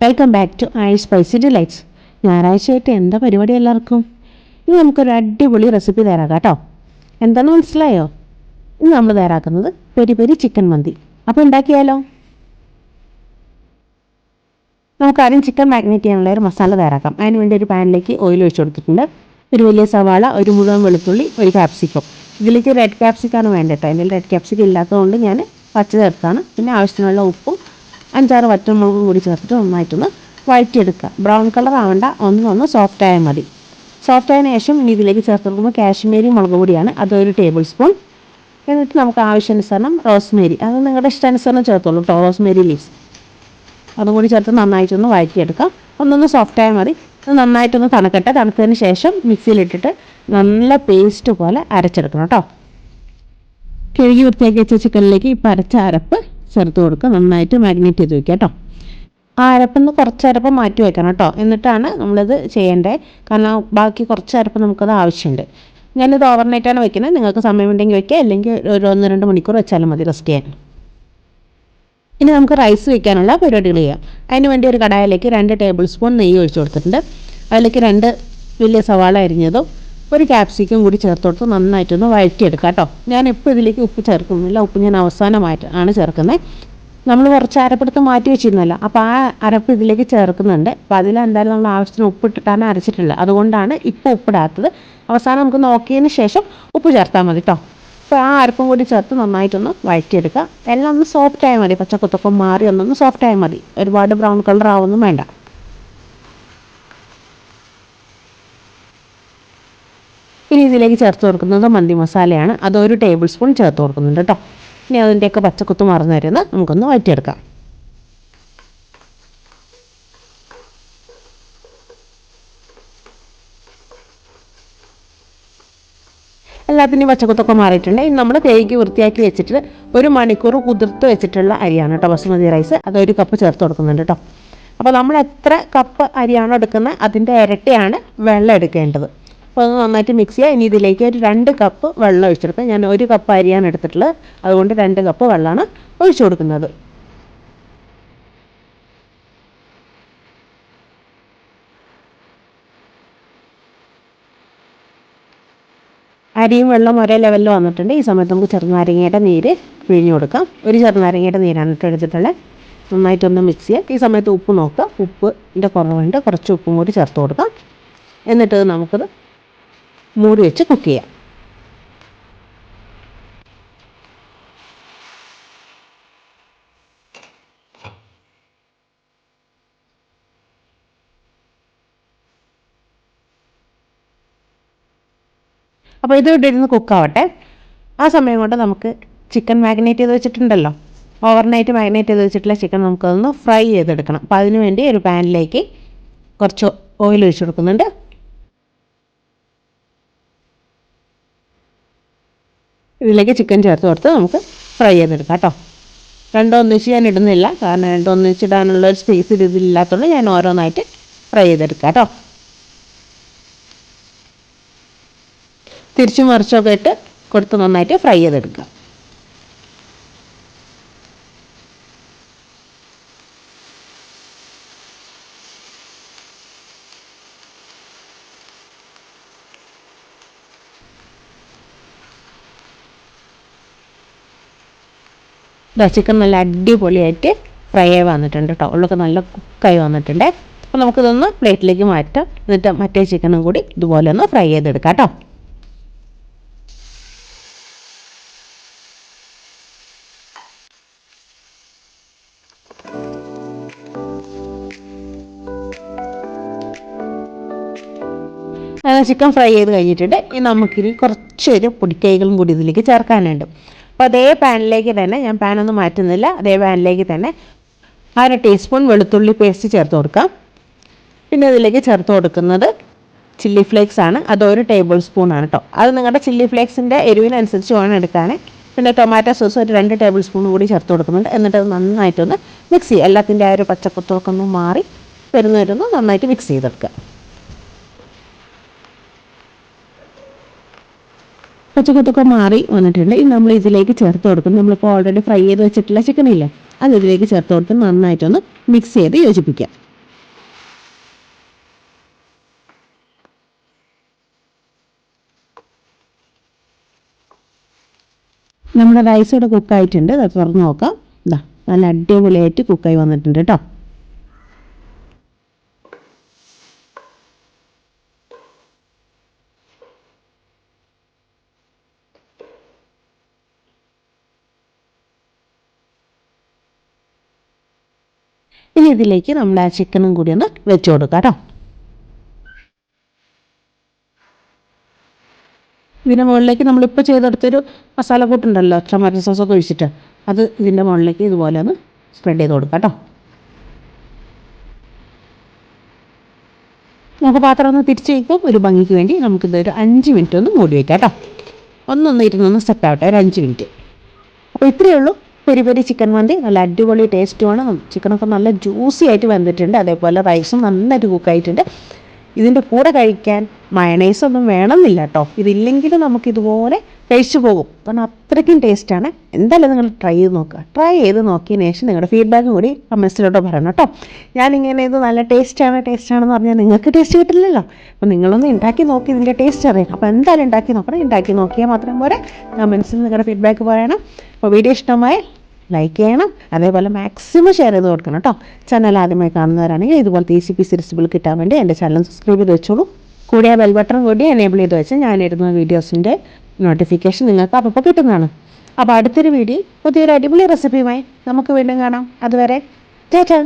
Welcome back to I spicy delights. ഞായറാഴ്ചയായിട്ട് എന്താ പരിപാടി എല്ലാവർക്കും? ഇന്ന് നമുക്കൊരു അടിപൊളി റെസിപ്പി തയ്യാറാക്കാം കേട്ടോ. എന്താണെന്ന് മനസ്സിലായോ? ഇന്ന് നമ്മൾ തയ്യാറാക്കുന്നത് പെരി പെരി ചിക്കൻ മന്തി. അപ്പോൾ ഉണ്ടാക്കിയാലോ? നമുക്കാദ്യം ചിക്കൻ മാഗ്നേറ്റ് ചെയ്യാനുള്ള ഒരു മസാല തയ്യാറാക്കാം. അതിന് വേണ്ടി ഒരു പാനിലേക്ക് ഓയിൽ ഒഴിച്ച് കൊടുത്തിട്ടുണ്ട്. ഒരു വലിയ സവാള, ഒരു മുഴുവൻ വെളുത്തുള്ളി, ഒരു ക്യാപ്സിക്കം. ഇതിലേക്ക് റെഡ് ക്യാപ്സിക്കാണ് വേണ്ടത് കേട്ടോ. അതിൽ റെഡ് ക്യാപ്സിക്കം ഇല്ലാത്തതുകൊണ്ട് ഞാൻ പച്ച ചേർത്താണ്. പിന്നെ ആവശ്യത്തിനുള്ള ഉപ്പും 5-6 വറ്റൽമുളകും കൂടി ചേർത്തിട്ട് നന്നായിട്ടൊന്ന് വഴറ്റിയെടുക്കുക. ബ്രൗൺ കളർ ആവേണ്ട, ഒന്ന് സോഫ്റ്റ് ആയാൽ മതി. സോഫ്റ്റ് ആയതിനു ശേഷം ഇനി ഇതിലേക്ക് ചേർത്ത് കൊടുക്കുമ്പോൾ കാശ്മീരി മുളക് പൊടിയാണ്, അതൊരു ടേബിൾ സ്പൂൺ. എന്നിട്ട് നമുക്ക് ആവശ്യാനുസരണം റോസ്മേരി, അത് നിങ്ങളുടെ ഇഷ്ടാനുസരണം ചേർത്തോളൂ കേട്ടോ. റോസ്മേരി ലീവ്സ് അതും കൂടി ചേർത്ത് നന്നായിട്ടൊന്ന് വഴറ്റിയെടുക്കാം. ഒന്നൊന്ന് സോഫ്റ്റ് ആയാൽ മതി. അത് നന്നായിട്ടൊന്ന് തണുക്കട്ടെ. തണുത്തതിന് ശേഷം മിക്സിയിലിട്ടിട്ട് നല്ല പേസ്റ്റ് പോലെ അരച്ചെടുക്കണം കേട്ടോ. കഴുകി വൃത്തിയാക്കി വെച്ച ചിക്കനിലേക്ക് ഇപ്പോൾ അരച്ച അരപ്പ് ചേർത്ത് കൊടുക്കുക. നന്നായിട്ട് മാഗ്നേറ്റ് ചെയ്ത് വയ്ക്കുക കേട്ടോ. ആ അരപ്പിന്ന് കുറച്ച് അരപ്പ് മാറ്റി വയ്ക്കണം കേട്ടോ. എന്നിട്ടാണ് നമ്മളിത് ചെയ്യേണ്ടത്. കാരണം ബാക്കി കുറച്ച് അരപ്പ് നമുക്കത് ആവശ്യമുണ്ട്. ഞാനിത് ഓവർനൈറ്റാണ് വെക്കുന്നത്. നിങ്ങൾക്ക് സമയമുണ്ടെങ്കിൽ വയ്ക്കുക, അല്ലെങ്കിൽ ഒരു 1-2 മണിക്കൂർ വെച്ചാലും മതി റെസ്റ്റ് ചെയ്യാൻ. ഇനി നമുക്ക് റൈസ് വയ്ക്കാനുള്ള പരിപാടികൾ ചെയ്യാം. അതിന് വേണ്ടി ഒരു കടായിലേക്ക് 2 ടേബിൾ സ്പൂൺ നെയ്യ് ഒഴിച്ച് കൊടുത്തിട്ടുണ്ട്. അതിലേക്ക് 2 വലിയ സവാള അരിഞ്ഞതും ഒരു ക്യാപ്സിക്കം കൂടി ചേർത്ത് കൊടുത്ത് നന്നായിട്ടൊന്ന് വഴറ്റിയെടുക്കാം കേട്ടോ. ഞാനിപ്പോൾ ഇതിലേക്ക് ഉപ്പ് ചേർക്കുന്നില്ല. ഉപ്പ് ഞാൻ അവസാനമായിട്ടാണ് ചേർക്കുന്നത്. നമ്മൾ കുറച്ച് അരപ്പെടുത്ത് മാറ്റി വെച്ചിരുന്നല്ലോ, അപ്പോൾ ആ അരപ്പ് ഇതിലേക്ക് ചേർക്കുന്നുണ്ട്. അപ്പോൾ അതിലെന്തായാലും നമ്മൾ ആവശ്യത്തിന് ഉപ്പ് ഇട്ടിട്ടാണ് അരച്ചിട്ടുള്ളത്. അതുകൊണ്ടാണ് ഇപ്പോൾ ഉപ്പിടാത്തത്. അവസാനം നമുക്ക് നോക്കിയതിന് ശേഷം ഉപ്പ് ചേർത്താൽ മതി കേട്ടോ. അപ്പോൾ ആ അരപ്പും കൂടി ചേർത്ത് നന്നായിട്ടൊന്ന് വഴറ്റിയെടുക്കുക. എല്ലാം ഒന്ന് സോഫ്റ്റ് ആയാൽ മതി. പച്ചക്കുത്തൊക്കെ മാറി ഒന്നൊന്ന് സോഫ്റ്റ് ആയാൽ മതി. ഒരുപാട് ബ്രൗൺ കളർ ആവുമൊന്നും വേണ്ട. ഇനി ഇതിലേക്ക് ചേർത്ത് കൊടുക്കുന്നത് മന്തി മസാലയാണ്. അതൊരു ടേബിൾ സ്പൂൺ ചേർത്ത് കൊടുക്കുന്നുണ്ട് കേട്ടോ. ഇനി അതിൻ്റെയൊക്കെ പച്ചക്കുത്ത് മറന്നു വരുന്നത് നമുക്കൊന്ന് വഴറ്റിയെടുക്കാം. എല്ലാത്തിൻ്റെയും പച്ചക്കുത്തൊക്കെ മാറിയിട്ടുണ്ട്. ഇനി നമ്മൾ തേക്ക് വൃത്തിയാക്കി വെച്ചിട്ട് 1 മണിക്കൂർ കുതിർത്ത് വെച്ചിട്ടുള്ള അരിയാണ് കേട്ടോ, ബസുമതി റൈസ്. അതൊരു കപ്പ് ചേർത്ത് കൊടുക്കുന്നുണ്ട് കേട്ടോ. അപ്പോൾ നമ്മൾ എത്ര കപ്പ് അരിയാണോ എടുക്കുന്നത് അതിൻ്റെ ഇരട്ടിയാണ് വെള്ളം എടുക്കേണ്ടത്. അപ്പോൾ അത് നന്നായിട്ട് മിക്സ് ചെയ്യുക. ഇനി ഇതിലേക്ക് ഒരു 2 കപ്പ് വെള്ളം ഒഴിച്ചെടുക്കുക. ഞാൻ 1 കപ്പ് അരിയാണ് എടുത്തിട്ടുള്ളത്, അതുകൊണ്ട് 2 കപ്പ് വെള്ളമാണ് ഒഴിച്ചു കൊടുക്കുന്നത്. അരിയും വെള്ളം ഒരേ ലെവലിൽ വന്നിട്ടുണ്ട്. ഈ സമയത്ത് നമുക്ക് ചെറുനാരങ്ങയുടെ നീര് പിഴിഞ്ഞു കൊടുക്കാം. ഒരു ചെറുനാരങ്ങയുടെ നീരാണ് ഇട്ട് എടുത്തിട്ടുള്ളത്. നന്നായിട്ടൊന്ന് മിക്സ് ചെയ്യുക. ഈ സമയത്ത് ഉപ്പ് നോക്കുക. ഉപ്പിൻ്റെ കുറവുണ്ട്, കുറച്ച് ഉപ്പും കൂടി ചേർത്ത് കൊടുക്കാം. എന്നിട്ട് നമുക്കത് മൂടി വെച്ച് കുക്ക് ചെയ്യാം. അപ്പോൾ ഇത് ഇവിടെ ഇരുന്ന് കുക്കാവട്ടെ. ആ സമയം കൊണ്ട് നമുക്ക് ചിക്കൻ മാഗ്നേറ്റ് ചെയ്ത് വെച്ചിട്ടുണ്ടല്ലോ, ഓവർനൈറ്റ് മാഗ്നേറ്റ് ചെയ്ത് വെച്ചിട്ടുള്ള ചിക്കൻ നമുക്കതൊന്ന് ഫ്രൈ ചെയ്തെടുക്കണം. അപ്പോൾ അതിന് വേണ്ടി ഒരു പാനിലേക്ക് കുറച്ച് ഓയിൽ ഒഴിച്ച് കൊടുക്കുന്നുണ്ട്. ഇതിലേക്ക് ചിക്കൻ ചേർത്ത് കൊടുത്ത് നമുക്ക് ഫ്രൈ ചെയ്തെടുക്കാം കേട്ടോ. രണ്ടും ഒന്നിച്ച് ഞാൻ ഇടുന്നില്ല, കാരണം രണ്ടും ഒന്നിച്ചിടാനുള്ള ഒരു സ്പേസ് ഇതിലില്ലാത്തതുകൊണ്ട് ഞാൻ ഓരോന്നായിട്ട് ഫ്രൈ ചെയ്തെടുക്കാം കേട്ടോ. തിരിച്ചും മറിച്ചൊക്കെ ഇട്ട് കൊടുത്ത് നന്നായിട്ട് ഫ്രൈ ചെയ്തെടുക്കുക. ചിക്കൻ നല്ല അടിപൊളിയായിട്ട് ഫ്രൈ ആയി വന്നിട്ടുണ്ട് കേട്ടോ. ഉള്ളൊക്കെ നല്ല കുക്കായി വന്നിട്ടുണ്ട്. അപ്പോൾ നമുക്കിതൊന്ന് പ്ലേറ്റിലേക്ക് മാറ്റാം. എന്നിട്ട് മറ്റേ ചിക്കനും കൂടി ഇതുപോലെ ഒന്ന് ഫ്രൈ ചെയ്തെടുക്കാം കേട്ടോ. ചിക്കൻ ഫ്രൈ ചെയ്ത് കഴിഞ്ഞിട്ടുണ്ട്. ഇനി നമുക്കിനി കുറച്ചൊരു പൊടിക്കൈകളും കൂടി ഇതിലേക്ക് ചേർക്കാനുണ്ട്. അപ്പോൾ അതേ പാനിലേക്ക് തന്നെ, ഞാൻ പാനൊന്നും മാറ്റുന്നില്ല, അതേ പാനിലേക്ക് തന്നെ 1/2 ടീസ്പൂൺ വെളുത്തുള്ളി പേസ്റ്റ് ചേർത്ത് കൊടുക്കാം. പിന്നെ അതിലേക്ക് ചേർത്ത് കൊടുക്കുന്നത് ചില്ലി ഫ്ലേക്സ് ആണ്. അതൊരു ടേബിൾ സ്പൂണാണ് കേട്ടോ. അത് നിങ്ങളുടെ ചില്ലി ഫ്ലേക്സിൻ്റെ എരിവിനനുസരിച്ച് വേണം എടുക്കാൻ. പിന്നെ ടൊമാറ്റോ സോസ് ഒരു 2 ടേബിൾ സ്പൂൺ കൂടി ചേർത്ത് കൊടുക്കുന്നുണ്ട്. എന്നിട്ട് അത് നന്നായിട്ടൊന്ന് മിക്സ് ചെയ്യുക. എല്ലാത്തിൻ്റെ ആ ഒരു പച്ചക്കുത്തൊക്കെ ഒന്ന് മാറി വരുന്നു നന്നായിട്ട് മിക്സ് ചെയ്തെടുക്കുക. പച്ചക്കുത്തൊക്കെ മാറി വന്നിട്ടുണ്ട്. ഇനി നമ്മൾ ഇതിലേക്ക് ചേർത്ത് കൊടുക്കും, നമ്മളിപ്പോൾ ഓൾറെഡി ഫ്രൈ ചെയ്ത് വെച്ചിട്ടുള്ള ചിക്കനില്ലേ, അത് ഇതിലേക്ക് ചേർത്ത് കൊടുത്ത് നന്നായിട്ടൊന്ന് മിക്സ് ചെയ്ത് യോജിപ്പിക്കാം. നമ്മുടെ റൈസ് ഇവിടെ കുക്കായിട്ടുണ്ട്. അത് തുറന്ന് നോക്കാം. ഇതാ നല്ല അടിപൊളിയായിട്ട് കുക്കായി വന്നിട്ടുണ്ട് കേട്ടോ. ഇനി ഇതിലേക്ക് നമ്മൾ ആ ചിക്കനും കൂടി ഒന്ന് വെച്ച് കൊടുക്കാം കേട്ടോ. ഇതിൻ്റെ മുകളിലേക്ക് നമ്മളിപ്പോൾ ചെയ്തെടുത്തൊരു മസാല കൂട്ടുണ്ടല്ലോ, ടൊമാറ്റോ സോസൊക്കെ ഒഴിച്ചിട്ട്, അത് ഇതിൻ്റെ മുകളിലേക്ക് ഇതുപോലെ ഒന്ന് സ്പ്രെഡ് ചെയ്ത് കൊടുക്കാം കേട്ടോ. നമുക്ക് പാത്രം ഒന്ന് തിരിച്ച് വയ്ക്കാം. ഒരു ഭംഗിക്ക് വേണ്ടി നമുക്കിതൊരു 5 മിനിറ്റ് ഒന്ന് മൂടി വയ്ക്കാം കേട്ടോ. ഇരുന്നൊന്ന് സെറ്റ് ആവട്ടെ, ഒരു 5 മിനിറ്റ്. അപ്പോൾ ഇത്രയേ ഉള്ളൂ. പെരി പെരി ചിക്കൻ മന്തി നല്ല അടിപൊളി ടേസ്റ്റുമാണ്. ചിക്കനൊക്കെ നല്ല ജ്യൂസി ആയിട്ട് വന്നിട്ടുണ്ട്. അതേപോലെ റൈസും നന്നായിട്ട് കുക്കായിട്ടുണ്ട്. ഇതിൻ്റെ കൂടെ കഴിക്കാൻ മയണൈസൊന്നും വേണമെന്നില്ല കേട്ടോ. ഇതില്ലെങ്കിൽ നമുക്കിതുപോലെ കഴിച്ചു പോകും. കാരണം അത്രയ്ക്കും ടേസ്റ്റാണ്. എന്തായാലും നിങ്ങൾ ട്രൈ ചെയ്ത് നോക്കുക. ട്രൈ ചെയ്ത് നോക്കിയതിന് ശേഷം നിങ്ങളുടെ ഫീഡ്ബാക്കും കൂടി കമൻസിലോട്ട് പറയണം കേട്ടോ. ഞാനിങ്ങനെ ഇത് നല്ല ടേസ്റ്റാണെന്ന് പറഞ്ഞാൽ നിങ്ങൾക്ക് ടേസ്റ്റ് കിട്ടില്ലല്ലോ. അപ്പോൾ നിങ്ങളൊന്ന് ഉണ്ടാക്കി നോക്കി ഇതിൻ്റെ ടേസ്റ്റ് അറിയാം. അപ്പോൾ എന്തായാലും ഉണ്ടാക്കി നോക്കണം. ഉണ്ടാക്കി നോക്കിയാൽ മാത്രം പോരെ, കമൻസിൽ നിങ്ങളുടെ ഫീഡ്ബാക്ക് പറയണം. അപ്പോൾ വീഡിയോ ഇഷ്ടമായ ലൈക്ക് ചെയ്യണം. അതേപോലെ മാക്സിമം ഷെയർ ചെയ്ത് കൊടുക്കണം കേട്ടോ. ചാനൽ ആദ്യമായി കാണുന്നവരാണെങ്കിൽ ഇതുപോലത്തെ ഈസി പീസി റെസിപ്പികൾ കിട്ടാൻ വേണ്ടി എൻ്റെ ചാനൽ സബ്സ്ക്രൈബ് ചെയ്ത് വെച്ചോളൂ. കൂടിയ ബെൽ ബട്ടൺ കൂടി എനേബിൾ ചെയ്ത് വെച്ചാൽ ഞാനിടുന്ന വീഡിയോസിൻ്റെ നോട്ടിഫിക്കേഷൻ നിങ്ങൾക്ക് അപ്പോൾ കിട്ടുന്നതാണ്. അപ്പോൾ അടുത്തൊരു വീഡിയോ പുതിയൊരു അടിപൊളി റെസിപ്പിയുമായി നമുക്ക് വീണ്ടും കാണാം. അതുവരെ ടാറ്റാ.